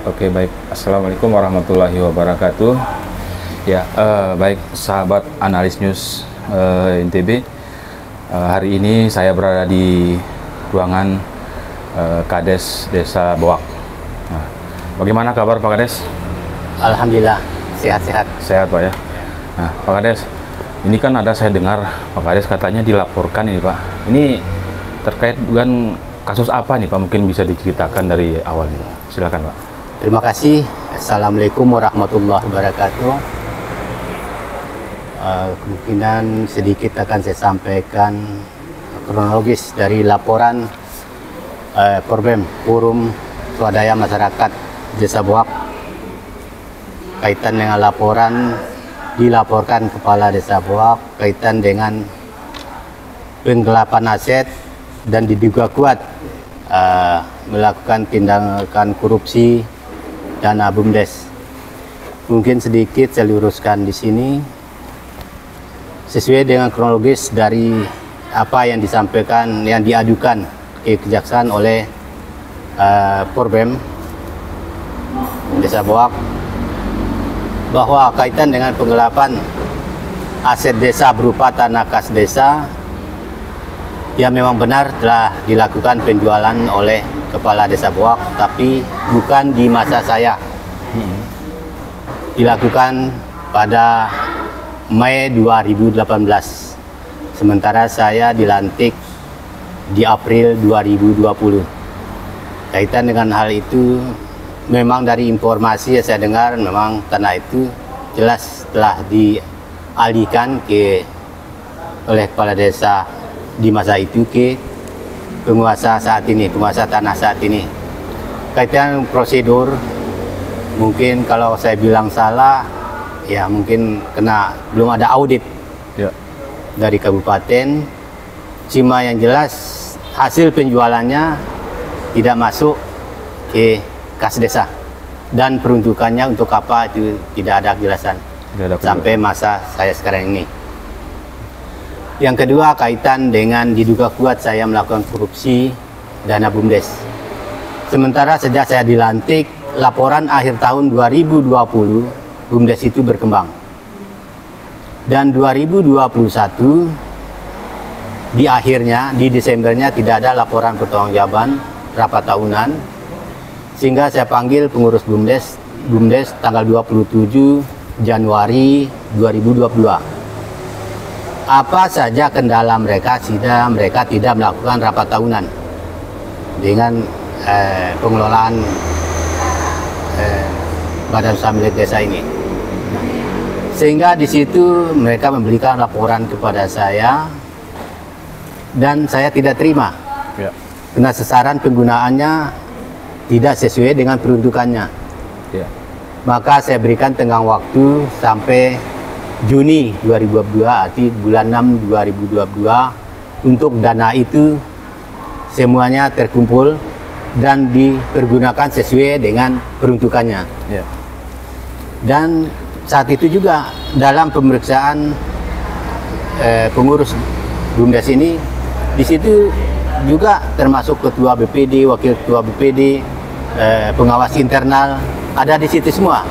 Oke, baik. Assalamualaikum warahmatullahi wabarakatuh. Ya, baik sahabat analis news NTB. Hari ini saya berada di ruangan Kades Desa Boak. Nah, bagaimana kabar Pak Kades? Alhamdulillah, sehat-sehat. Sehat Pak ya. Nah, Pak Kades, ini kan ada saya dengar Pak Kades katanya dilaporkan ini Pak. Ini terkait dengan kasus apa nih Pak? Mungkin bisa diceritakan dari awal nih Pak. Silakan Pak. Terima kasih. Assalamualaikum warahmatullahi wabarakatuh. Kemungkinan sedikit akan saya sampaikan kronologis dari laporan Forbem Forum Swadaya Masyarakat Desa Boak kaitan dengan laporan dilaporkan Kepala Desa Boak kaitan dengan penggelapan aset dan diduga kuat melakukan tindakan korupsi dana BUMDes. Mungkin sedikit saya luruskan di sini sesuai dengan kronologis dari apa yang disampaikan, yang diadukan ke kejaksaan oleh Forbem Desa Boak bahwa kaitan dengan penggelapan aset desa berupa tanah kas desa yang memang benar telah dilakukan penjualan oleh Kepala Desa Boak, tapi bukan di masa saya. Dilakukan pada Mei 2018. Sementara saya dilantik di April 2020. Kaitan dengan hal itu, memang dari informasi yang saya dengar, memang tanah itu jelas telah dialihkan oleh Kepala Desa di masa itu ke penguasa saat ini, penguasa tanah saat ini. Kaitan prosedur, mungkin kalau saya bilang salah, ya mungkin belum ada audit ya dari kabupaten. Cuma yang jelas hasil penjualannya tidak masuk ke kas desa dan peruntukannya untuk apa itu tidak ada kejelasan sampai masa saya sekarang ini. Yang kedua, kaitan dengan diduga kuat saya melakukan korupsi dana BUMDes. Sementara sejak saya dilantik, laporan akhir tahun 2020, BUMDes itu berkembang. Dan 2021, di akhirnya, di Desembernya tidak ada laporan pertanggungjawaban rapat tahunan, sehingga saya panggil pengurus BUMDes tanggal 27 Januari 2022. Apa saja kendala mereka sehingga mereka tidak melakukan rapat tahunan dengan pengelolaan badan usaha milik desa ini. Sehingga di situ mereka memberikan laporan kepada saya dan saya tidak terima. Ya. Karena sasaran penggunaannya tidak sesuai dengan peruntukannya. Ya. Maka saya berikan tenggang waktu sampai Juni 2022, arti bulan 6 2022, untuk dana itu semuanya terkumpul dan dipergunakan sesuai dengan peruntukannya. Yeah. Dan saat itu juga dalam pemeriksaan pengurus BUMDes ini, di situ juga termasuk ketua BPD, wakil ketua BPD, pengawas internal, ada di situ semua.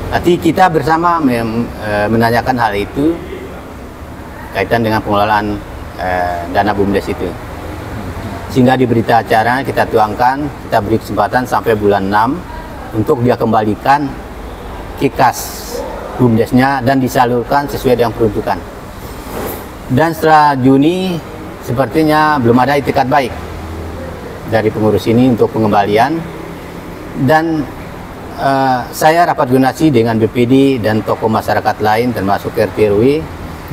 Nanti kita bersama menanyakan hal itu kaitan dengan pengelolaan dana BUMDes itu. Sehingga di berita acara kita tuangkan, kita beri kesempatan sampai bulan 6 untuk dia kembalikan ke kas BUMDesnya dan disalurkan sesuai dengan peruntukan. Dan setelah Juni, sepertinya belum ada itikat baik dari pengurus ini untuk pengembalian. Dan saya rapat koordinasi dengan BPD dan tokoh masyarakat lain termasuk RT RW,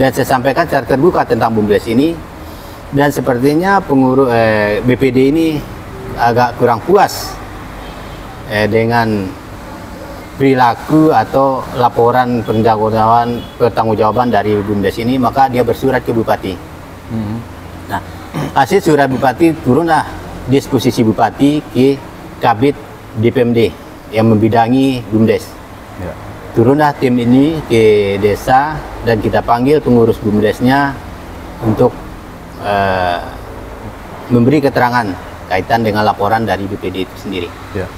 dan saya sampaikan secara terbuka tentang BUMDes ini, dan sepertinya pengurus BPD ini agak kurang puas dengan perilaku atau laporan pertanggungjawaban dari BUMDes ini, maka dia bersurat ke Bupati. Nah, hasil surat Bupati, turunlah disposisi Bupati ke Kabid DPMD yang membidangi BUMDes. Ya. Turunlah tim ini ke desa dan kita panggil pengurus BUMDesnya untuk memberi keterangan kaitan dengan laporan dari BPD itu sendiri. Ya.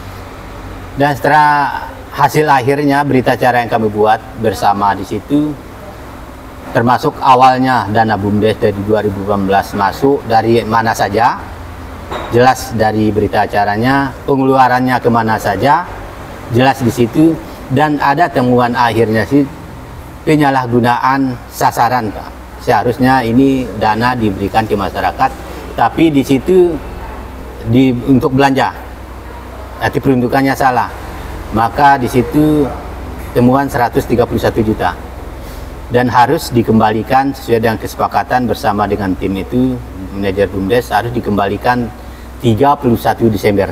Dan setelah hasil akhirnya berita acara yang kami buat bersama di situ, termasuk awalnya dana BUMDes dari 2018 masuk dari mana saja, jelas dari berita acaranya, pengeluarannya kemana saja, jelas di situ, dan ada temuan akhirnya sih penyalahgunaan sasaran, Pak. Seharusnya ini dana diberikan ke masyarakat, tapi di situ untuk belanja, nanti peruntukannya salah. Maka di situ temuan 131 juta dan harus dikembalikan sesuai dengan kesepakatan bersama dengan tim itu, manajer BUMDes harus dikembalikan 31 Desember.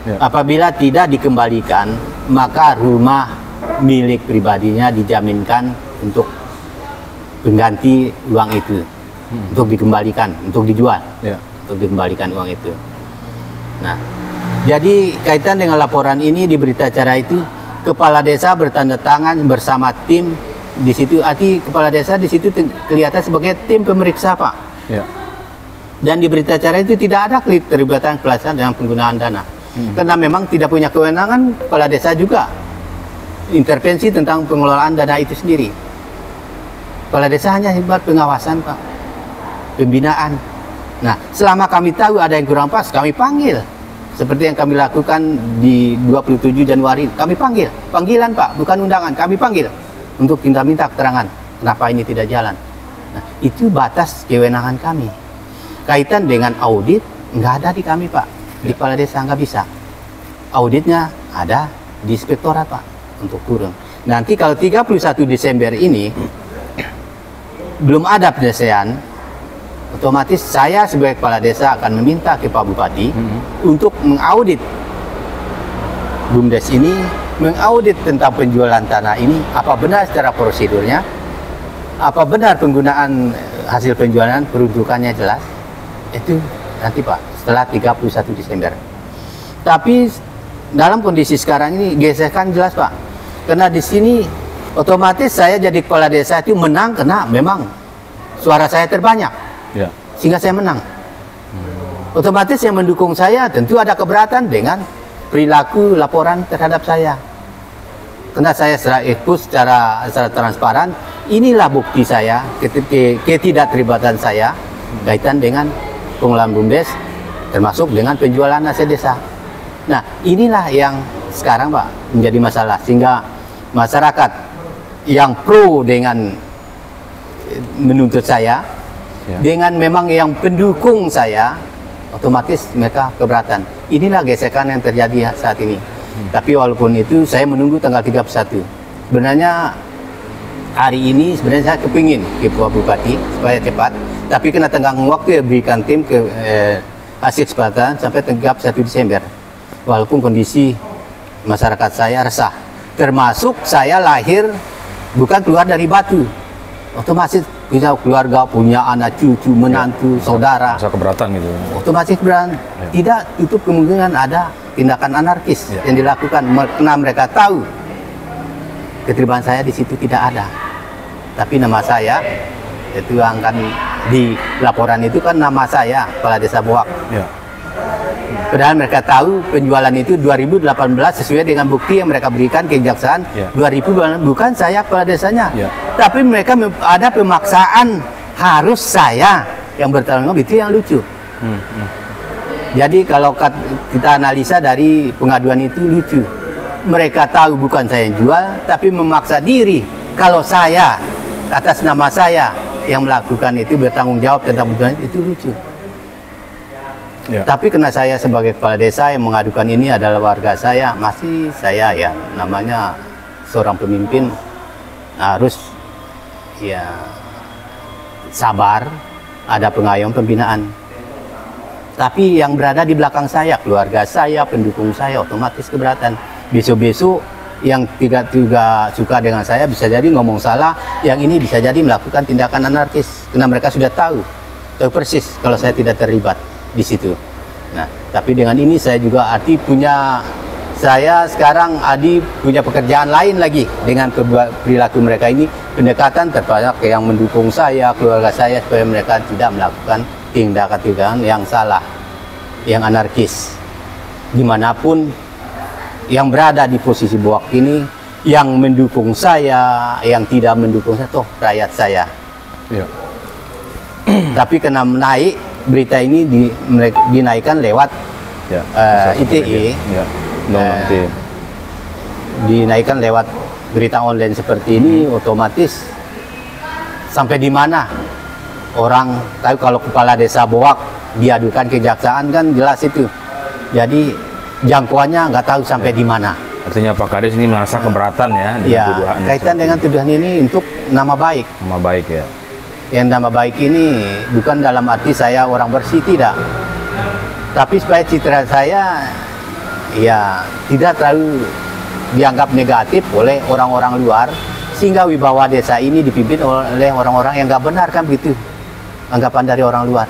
Ya. Apabila tidak dikembalikan, maka rumah milik pribadinya dijaminkan untuk pengganti uang itu, untuk dikembalikan, untuk dijual, ya, untuk dikembalikan uang itu. Nah, jadi kaitan dengan laporan ini di berita acara itu, kepala desa bertanda tangan bersama tim di situ. Arti kepala desa di situ kelihatan sebagai tim pemeriksa, Pak. Ya. Dan di berita acara itu tidak ada keterlibatan pelaksanaan dalam penggunaan dana. Karena memang tidak punya kewenangan kepala desa juga intervensi tentang pengelolaan dana itu sendiri. Kepala desa hanya buat pengawasan, Pak, pembinaan. Nah, selama kami tahu ada yang kurang pas, kami panggil. Seperti yang kami lakukan di 27 Januari, kami panggil. Panggilan, Pak, bukan undangan, kami panggil. Untuk kita minta keterangan, kenapa ini tidak jalan. Nah, itu batas kewenangan kami. Kaitan dengan audit, nggak ada di kami, Pak. Di kepala desa nggak bisa. Auditnya ada di inspektorat, Pak, untuk turun. Nanti kalau 31 Desember ini belum ada penyelesaian, otomatis saya sebagai kepala desa akan meminta ke Pak Bupati untuk mengaudit BUMDes ini, mengaudit tentang penjualan tanah ini, apa benar secara prosedurnya, apa benar penggunaan hasil penjualan, peruntukannya jelas. Itu nanti, Pak, setelah 31 Desember. Tapi dalam kondisi sekarang ini gesekan jelas, Pak. Karena di sini otomatis saya jadi kepala desa itu menang karena memang suara saya terbanyak. Ya. Sehingga saya menang. Otomatis yang mendukung saya tentu ada keberatan dengan perilaku laporan terhadap saya. Karena saya secara ekspos, secara transparan, inilah bukti saya, ketidakterlibatan saya kaitan dengan pengelolaan BUMDes, termasuk dengan penjualan aset desa. Nah, inilah yang sekarang, Pak, menjadi masalah, sehingga masyarakat yang pro dengan menuntut saya, dengan memang yang pendukung saya, otomatis mereka keberatan. Inilah gesekan yang terjadi saat ini. Tapi walaupun itu, saya menunggu tanggal 31. Sebenarnya hari ini sebenarnya saya kepingin ke Pak Bupati supaya cepat, tapi kena tenggang waktu ya, berikan tim ke hasil kesepakatan sampai 31 Desember. Walaupun kondisi masyarakat saya resah, termasuk saya lahir bukan keluar dari batu, otomatis bisa keluarga, punya anak, cucu, menantu, saudara. Masa keberatan gitu. Otomatis keberatan. Tidak tutup kemungkinan ada tindakan anarkis yang dilakukan, karena mereka tahu keterlibatan saya di situ tidak ada. Tapi nama saya itu akan di laporan itu kan nama saya, Kepala Desa Boak. Padahal mereka tahu penjualan itu 2018 sesuai dengan bukti yang mereka berikan ke kejaksaan. 2018 bukan saya kepala desanya, tapi mereka ada pemaksaan harus saya yang bertanggung jawab. Itu yang lucu. Jadi kalau kita analisa dari pengaduan itu lucu. Mereka tahu bukan saya yang jual, tapi memaksa diri kalau saya atas nama saya yang melakukan itu bertanggung jawab tentang penjualan itu lucu. Tapi karena saya sebagai kepala desa yang mengadukan ini adalah warga saya, masih saya ya namanya seorang pemimpin harus ya sabar, ada pengayom pembinaan. Tapi yang berada di belakang saya, keluarga saya, pendukung saya, otomatis keberatan. Besok-besok yang tidak juga suka dengan saya bisa jadi ngomong salah, yang ini bisa jadi melakukan tindakan anarkis karena mereka sudah tahu persis kalau saya tidak terlibat di situ. Nah, tapi dengan ini saya juga saya sekarang punya pekerjaan lain lagi dengan perilaku mereka ini, pendekatan terhadap yang mendukung saya, keluarga saya, supaya mereka tidak melakukan tindakan-tindakan yang salah, yang anarkis. Dimanapun yang berada di posisi Boak ini, yang mendukung saya, yang tidak mendukung saya, toh rakyat saya. Ya. Tapi kena naik berita ini dinaikkan lewat Ya. ITE, Ya. ITE. Dinaikkan lewat berita online seperti ini, otomatis sampai di mana orang tahu kalau kepala desa Boak diadukan kejaksaan, kan jelas itu. Jadi jangkauannya nggak tahu sampai di mana. Artinya Pak Kades ini merasa keberatan ya dengan Ya, tuduhan. kaitan dengan tuduhan ini untuk nama baik. Nama baik ya. Yang nama baik ini bukan dalam arti saya orang bersih, tidak. Tapi supaya citra saya ya tidak terlalu dianggap negatif oleh orang-orang luar, sehingga wibawa desa ini dipimpin oleh orang-orang yang nggak benar, kan begitu anggapan dari orang luar.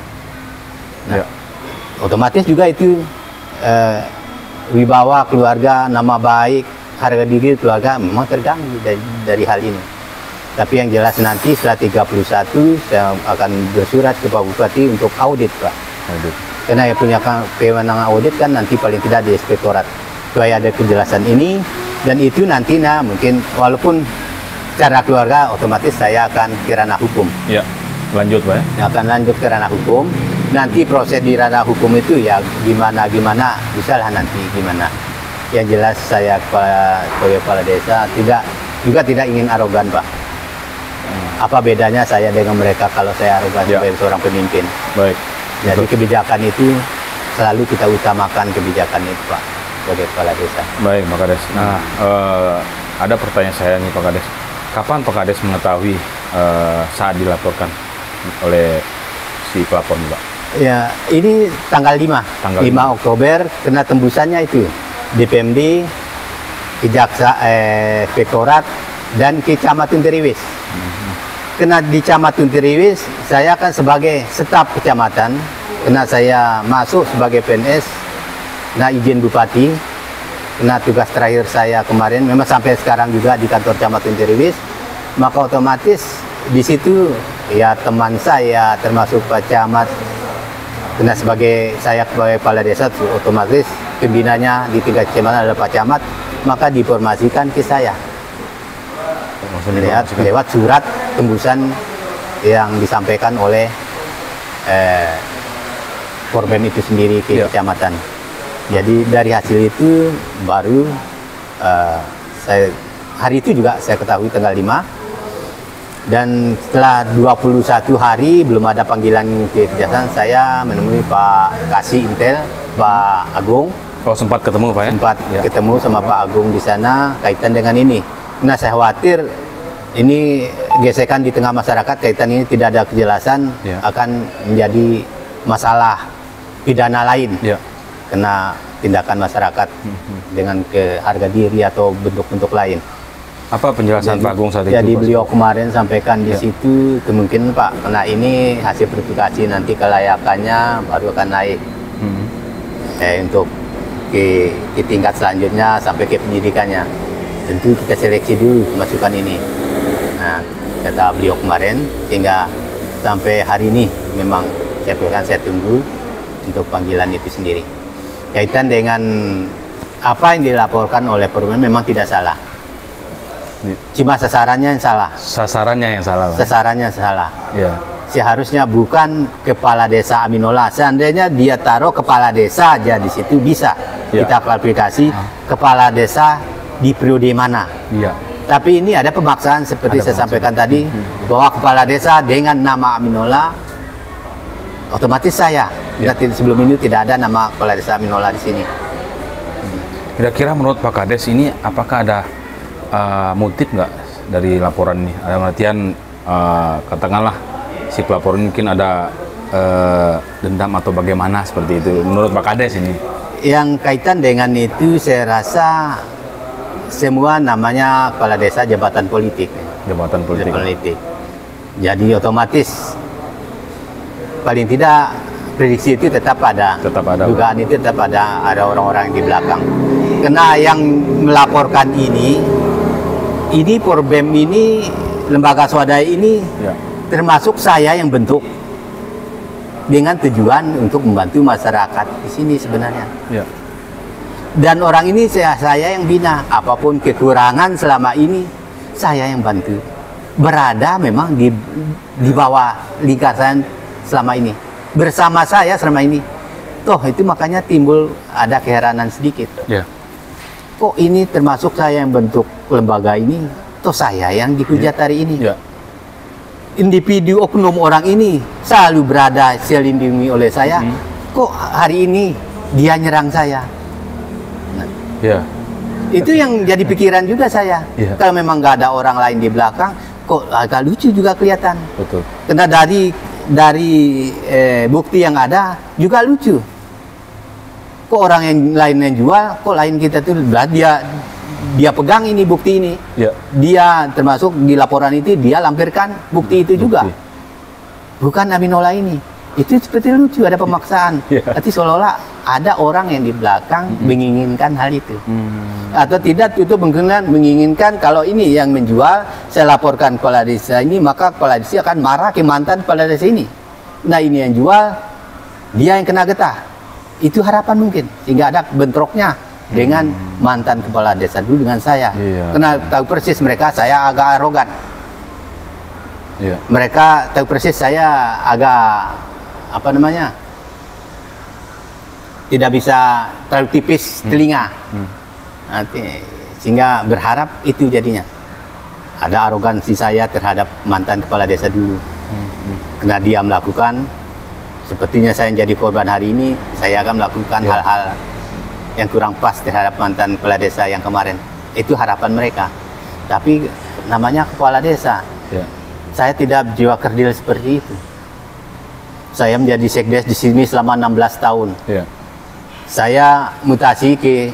Nah, Ya. otomatis juga itu wibawa keluarga, nama baik, harga diri keluarga memang terganggu dari hal ini. Tapi yang jelas nanti setelah 31 saya akan bersurat ke Pak Bupati untuk audit, Pak. Audit. Karena yang punya kewenangan audit kan nanti paling tidak di inspektorat. Supaya ada kejelasan ini, dan itu nantinya mungkin walaupun secara keluarga otomatis saya akan ke ranah hukum. Ya. Lanjut Pak ya. Akan lanjut ke ranah hukum. Nanti proses di ranah hukum itu ya gimana bisa lah nanti gimana. Yang jelas saya sebagai kepala desa tidak ingin arogan, Pak. Apa bedanya saya dengan mereka kalau saya arogan sebagai seorang pemimpin? Baik. Jadi kebijakan itu selalu kita utamakan, kebijakan itu, Pak, sebagai kepala desa. Baik Pak Kades. Nah, ada pertanyaan saya nih Pak Kades. Kapan Pak Kades mengetahui saat dilaporkan oleh si pelapor ini, Pak? Ya, ini tanggal 5 Oktober, kena tembusannya itu DPMD, Inspektorat, dan Kecamatan Teriwis. Kena di Kecamatan Teriwis, saya kan sebagai staf kecamatan, kena saya masuk sebagai PNS, kena izin Bupati, kena tugas terakhir saya kemarin, memang sampai sekarang juga di kantor Kecamatan Teriwis, maka otomatis di situ ya teman saya termasuk Pak Camat, kena sebagai kepala desa, otomatis pembinanya di tingkat kecamatan adalah Pak Camat, maka diinformasikan ke saya lewat surat tembusan yang disampaikan oleh korban itu sendiri ke kecamatan. Jadi dari hasil itu baru hari itu juga saya ketahui tanggal 5, dan setelah 21 hari belum ada panggilan ke kejaksaan, saya menemui Pak Kasih Intel, Pak Agung. Oh, sempat ketemu Pak ya? Sempat ketemu sama Pak Agung di sana kaitan dengan ini. Nah, saya khawatir ini gesekan di tengah masyarakat kaitan ini tidak ada kejelasan, akan menjadi masalah pidana lain, kena tindakan masyarakat dengan harga diri atau bentuk-bentuk lain. Apa penjelasan Pak Agung saat itu? Jadi beliau kemarin sampaikan di situ, kemungkinan Pak, karena ini hasil verifikasi nanti kelayakannya baru akan naik untuk ke tingkat selanjutnya sampai ke penyidikannya. Tentu kita seleksi dulu masukan ini. Nah, kata beliau kemarin, sehingga sampai hari ini memang saya tunggu untuk panggilan itu sendiri. Kaitan dengan apa yang dilaporkan oleh korban memang tidak salah. Cuma sasarannya yang salah. Sasarannya yang salah. Sasarannya salah. Ya. Seharusnya bukan kepala desa Aminola. Seandainya dia taruh kepala desa aja di situ bisa kita klarifikasi kepala desa di periode mana. Iya. Tapi ini ada pemaksaan seperti saya sampaikan tadi, bahwa kepala desa dengan nama Aminola, otomatis saya. Sebelum ini tidak ada nama kepala desa Aminola di sini. Kira-kira menurut Pak Kades ini apakah ada motif nggak dari laporan ini? Ada artian katakanlah si pelapor mungkin ada dendam atau bagaimana seperti itu menurut Pak Kades ini? Yang kaitan dengan itu saya rasa semua namanya kepala desa jabatan politik. Jabatan politik. Jadi otomatis paling tidak prediksi itu tetap ada. Dugaan itu tetap ada orang-orang di belakang. Karena yang melaporkan ini problem ini, lembaga swadaya ini termasuk saya yang bentuk dengan tujuan untuk membantu masyarakat di sini sebenarnya. Dan orang ini saya yang bina. Apapun kekurangan selama ini, saya yang bantu. Berada memang di bawah lingkaran selama ini. Bersama saya selama ini. Toh itu makanya timbul ada keheranan sedikit. Ya. Kok ini termasuk saya yang bentuk lembaga ini, toh saya yang dihujat hari ini. Ya. Individu oknum orang ini selalu berada selindungi oleh saya. Kok hari ini dia nyerang saya? Ya. Itu yang jadi pikiran juga saya. Ya. Kalau memang nggak ada orang lain di belakang, kok agak lucu juga kelihatan. Betul. Karena dari bukti yang ada juga lucu. Kok orang yang lain yang jual, kok lain kita tuh dia pegang ini bukti ini. Ya. Dia termasuk di laporan itu dia lampirkan bukti itu juga. Bukan Aminola ini. Itu seperti lucu, ada pemaksaan. Berarti seolah-olah ada orang yang di belakang menginginkan hal itu. Atau tidak itu menginginkan kalau ini yang menjual, saya laporkan kepala desa ini, maka kepala desa akan marah ke mantan kepala desa ini. Nah ini yang jual, dia yang kena getah. Itu harapan mungkin, sehingga ada bentroknya dengan mantan kepala desa dulu dengan saya. Karena tahu persis mereka saya agak arogan. Mereka tahu persis saya agak tidak bisa terlalu tipis telinga. Nanti, sehingga berharap itu jadinya. Ada arogansi saya terhadap mantan kepala desa dulu. Karena dia melakukan, sepertinya saya yang jadi korban hari ini, saya akan melakukan hal-hal yang kurang pas terhadap mantan kepala desa yang kemarin. Itu harapan mereka. Tapi namanya kepala desa. Saya tidak jiwa kerdil seperti itu. Saya menjadi sekdes di sini selama 16 tahun. Saya mutasi ke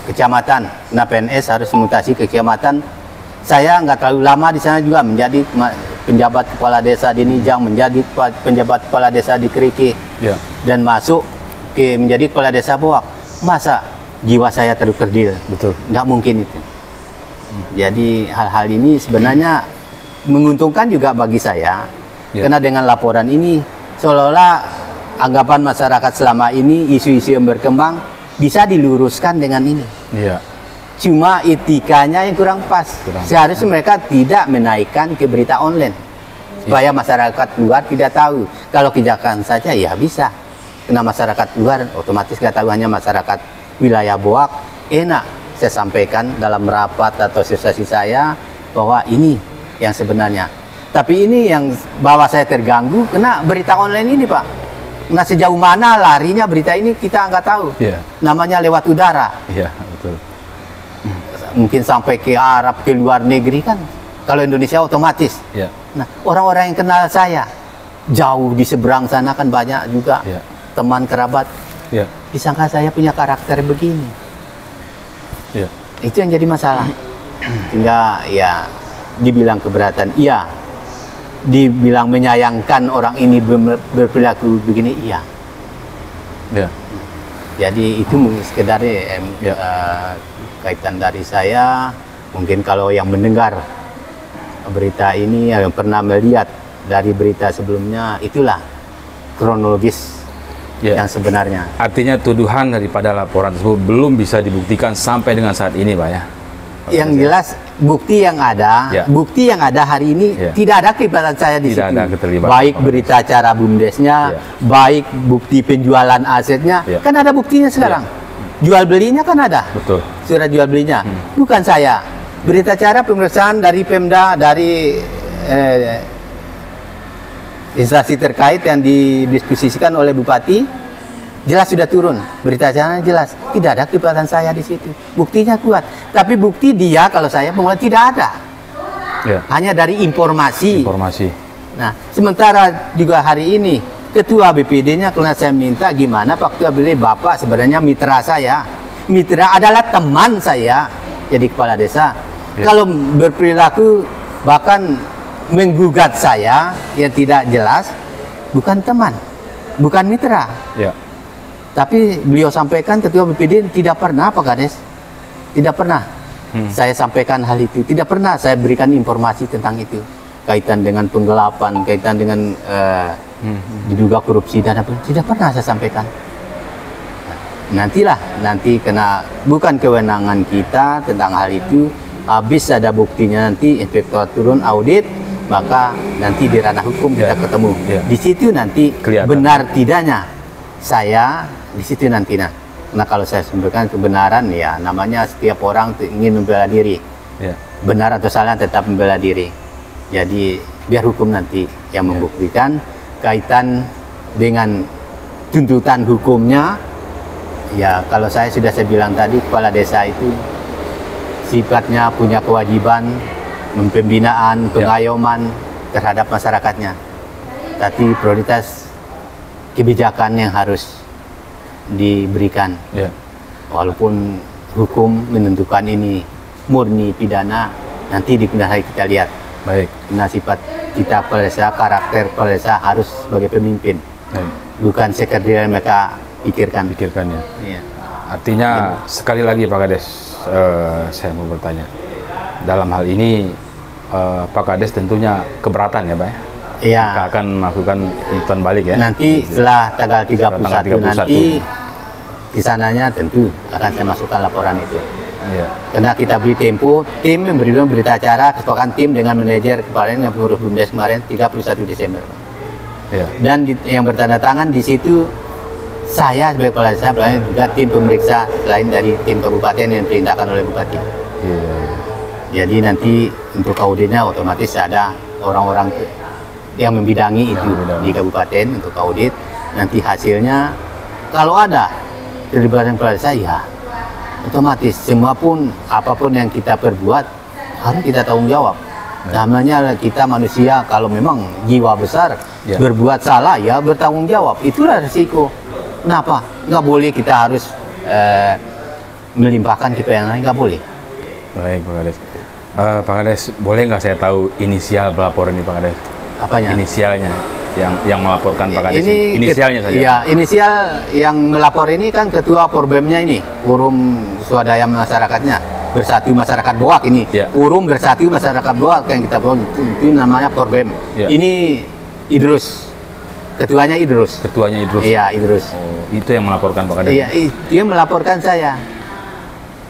kecamatan. Nah PNS harus mutasi ke kecamatan. Saya nggak terlalu lama di sana juga menjadi penjabat kepala desa di Nijang, menjadi penjabat kepala desa di Keriki, dan masuk ke menjadi kepala desa Boak. Masa jiwa saya terlalu kerdil? Betul. Nggak mungkin itu. Jadi hal-hal ini sebenarnya menguntungkan juga bagi saya. Karena dengan laporan ini seolah-olah anggapan masyarakat selama ini isu-isu yang berkembang bisa diluruskan dengan ini. Cuma etikanya yang kurang pas. Seharusnya mereka tidak menaikkan ke berita online supaya masyarakat luar tidak tahu. Kalau kejaksaan saja ya bisa. Karena masyarakat luar otomatis nggak tahu, hanya masyarakat wilayah Boak enak. Saya sampaikan dalam rapat atau sesi saya bahwa ini yang sebenarnya. Tapi ini yang bahwa saya terganggu kena berita online ini, Pak. Nah sejauh mana larinya berita ini kita nggak tahu. Namanya lewat udara. Betul. Mungkin sampai ke Arab, ke luar negeri kan. Kalau Indonesia otomatis. Nah orang-orang yang kenal saya jauh di seberang sana kan banyak juga teman kerabat. Disangka saya punya karakter begini. Itu yang jadi masalah. Hingga ya dibilang keberatan, iya. Dibilang menyayangkan orang ini berperilaku begini, iya. Jadi itu sekedar kaitan dari saya. Mungkin kalau yang mendengar berita ini, yang pernah melihat dari berita sebelumnya, itulah kronologis yang sebenarnya. Artinya tuduhan daripada laporan tersebut belum bisa dibuktikan sampai dengan saat ini, Pak ya? Yang jelas bukti yang ada hari ini tidak ada keterlibatan saya di situ. Baik berita acara BUMDesnya, baik bukti penjualan asetnya, kan ada buktinya sekarang. Jual belinya kan ada. Betul. Surat jual belinya. Bukan saya. Berita acara pemeriksaan dari Pemda, dari instansi terkait yang didiskusikan oleh Bupati. Jelas sudah turun, berita acara jelas, tidak ada keterlibatan saya di situ. Buktinya kuat, tapi bukti dia kalau saya pengulangan tidak ada. Hanya dari informasi. Nah, sementara juga hari ini ketua BPD-nya karena saya minta gimana Pak Ketua BPD, Bapak sebenarnya mitra saya. Mitra adalah teman saya jadi kepala desa. Kalau berperilaku bahkan menggugat saya yang tidak jelas, bukan teman, bukan mitra. Tapi beliau sampaikan ketua BPD tidak pernah Pak Kades, tidak pernah saya sampaikan hal itu, tidak pernah saya berikan informasi tentang itu, kaitan dengan penggelapan, kaitan dengan diduga korupsi dan apa, tidak pernah saya sampaikan. nanti kena bukan kewenangan kita tentang hal itu. Habis ada buktinya nanti inspektor turun audit, maka nanti di ranah hukum kita ketemu. Di situ nanti kelihatan benar tidaknya saya di situ nanti. Nah kalau saya sampaikan kebenaran, ya namanya setiap orang ingin membela diri. Benar atau salah tetap membela diri. Jadi biar hukum nanti yang membuktikan. Kaitan dengan tuntutan hukumnya, ya kalau saya bilang tadi, kepala desa itu sifatnya punya kewajiban pembinaan, pengayoman terhadap masyarakatnya. Tapi prioritas kebijakan yang harus diberikan. Walaupun hukum menentukan ini murni pidana, nanti di kemudian hari kita lihat. Nah sifat kita kepala desa, karakter kepala desa harus sebagai pemimpin. Bukan sekedar mereka pikirkan. Artinya sekali lagi Pak Kades, saya mau bertanya. Dalam hal ini Pak Kades tentunya keberatan ya Pak ya? Iya. Kita akan melakukan tuntutan balik ya? Nanti setelah tanggal 31 nanti kisananya tentu akan saya masukkan laporan itu. Karena kita beri tempo, tim memberikan berita acara, kesepakatan tim dengan manajer kemarin yang pengurus BUMDes kemarin 31 Desember. Dan yang bertanda tangan di situ saya sebagai kepala desa, juga tim pemeriksa lain dari tim kabupaten yang diperintahkan oleh bupati. Jadi nanti untuk auditnya otomatis ada orang-orang yang membidangi itu di kabupaten untuk audit. Nanti hasilnya kalau ada terlibatan kepala desa, ya otomatis semua pun apapun yang kita perbuat harus kita tanggung jawab. Namanya kita manusia, kalau memang jiwa besar berbuat salah ya bertanggung jawab, itulah risiko. Kenapa? Nggak boleh kita harus melimpahkan ke yang lain, nggak boleh. Baik Pak Kades. Pak Kades, boleh nggak saya tahu inisial pelapor ini Pak Kades? Apanya? Inisialnya yang melaporkan Pak Kades. Ini inisialnya saja. Ya, inisial yang melapor ini kan ketua Forbemnya ini, Forum Swadaya Masyarakatnya, Bersatu Masyarakat Boak ini. Forum Bersatu Masyarakat Boak yang kita bawa itu namanya Forbem. Ini Idrus. Ketuanya Idrus. Iya, Idrus. Itu yang melaporkan Pak Kades. Iya, itu yang melaporkan saya.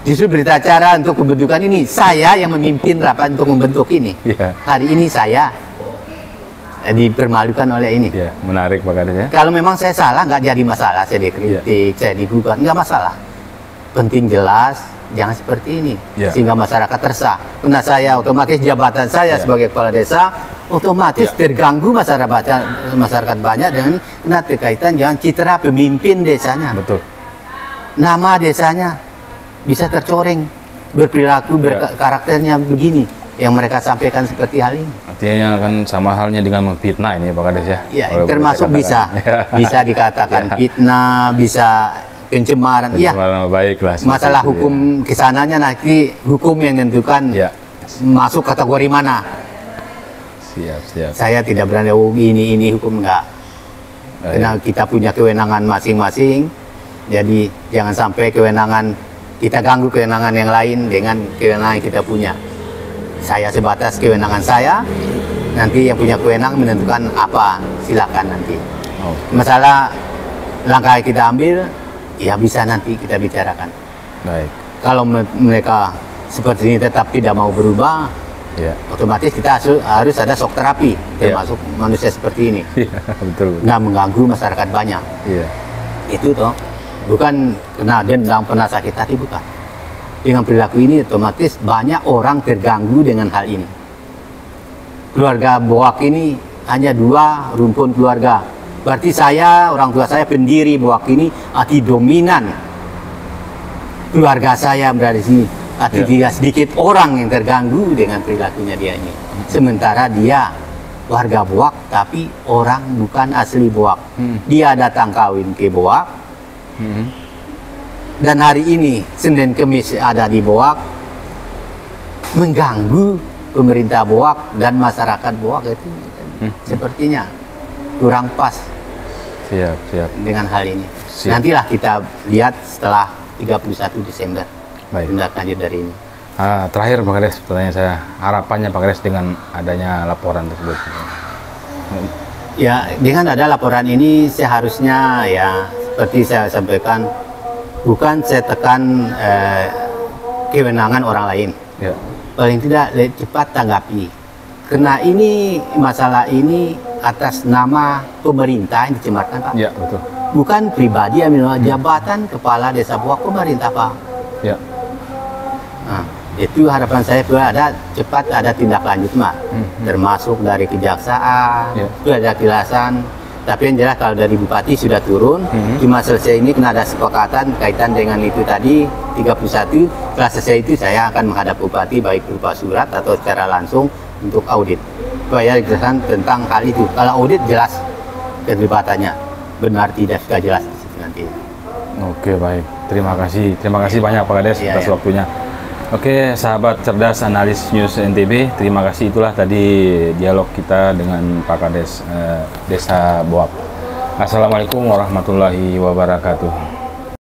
Justru berita acara untuk pembentukan ini, saya yang memimpin rapat untuk membentuk ini. Hari ini saya dipermalukan oleh ini. Menarik Pak Kades ya. Kalau memang saya salah, nggak jadi masalah. Saya dikritik, saya digugat, nggak masalah. Penting jelas, jangan seperti ini. Sehingga masyarakat resah. Karena saya otomatis jabatan saya sebagai kepala desa, otomatis terganggu masyarakat banyak dengan kena terkaitan dengan citra pemimpin desanya. Nama desanya bisa tercoreng, berperilaku, karakternya begini, yang mereka sampaikan seperti hal ini. Artinya kan sama halnya dengan memfitnah ini Pak Kades ya? Iya, termasuk bisa dikatakan fitnah, bisa pencemaran. Iya, baiklah. Masalah hukum kesananya nanti hukum yang menentukan masuk kategori mana. Siap. Saya tidak berani ini hukum enggak. Karena kita punya kewenangan masing-masing. Jadi jangan sampai kita ganggu kewenangan yang lain dengan kewenangan yang kita punya. Saya sebatas kewenangan saya. Nanti yang punya kewenangan menentukan apa, silakan nanti. Masalah langkah yang kita ambil, ya bisa nanti kita bicarakan. Kalau mereka seperti ini tetap tidak mau berubah, otomatis kita harus ada shock terapi, termasuk manusia seperti ini. Nggak mengganggu masyarakat banyak. Itu toh, bukan kena dendam, pernah sakit hati, bukan. Dengan perilaku ini otomatis banyak orang terganggu dengan hal ini. Keluarga Boak ini hanya 2 rumpun keluarga. Berarti orang tua saya pendiri Boak ini, arti dominan. Keluarga saya berada di sini. Arti tidak sedikit orang yang terganggu dengan perilakunya dia ini. Sementara dia warga Boak, tapi orang bukan asli Boak. Dia datang kawin ke Boak. Dan hari ini, Senin Kemis ada di Boak, mengganggu pemerintah Boak dan masyarakat Boak itu sepertinya kurang pas dengan hal ini. Nantilah kita lihat setelah 31 Desember tindak lanjut dari ini. Terakhir Pak Kades, pertanyaan saya, harapannya Pak Kades dengan adanya laporan tersebut? Ya, dengan ada laporan ini seharusnya ya seperti saya sampaikan, bukan saya tekan kewenangan orang lain. Ya. Paling tidak cepat tanggapi. Karena ini masalah ini atas nama pemerintah yang dicemarkan, Pak. Ya, betul. Bukan pribadi yang jabatan kepala desa Buak pemerintah, Pak. Ya. Nah, itu harapan saya cepat ada tindak lanjut, Mak. Termasuk dari kejaksaan, itu ada kejelasan. Tapi yang jelas kalau dari Bupati sudah turun, cuma selesai ini kena ada sepakatan kaitan dengan itu tadi 31. Setelah selesai itu saya akan menghadap Bupati baik berupa surat atau secara langsung untuk audit. Supaya dijelaskan tentang hal itu. Kalau audit jelas keterlibatannya, benar tidak sudah jelas di situ nanti. Oke, baik. Terima kasih banyak Pak Kades atas waktunya. Oke, sahabat cerdas analis news NTB, terima kasih. Itulah tadi dialog kita dengan Pak Kades Desa Boak. Assalamualaikum warahmatullahi wabarakatuh.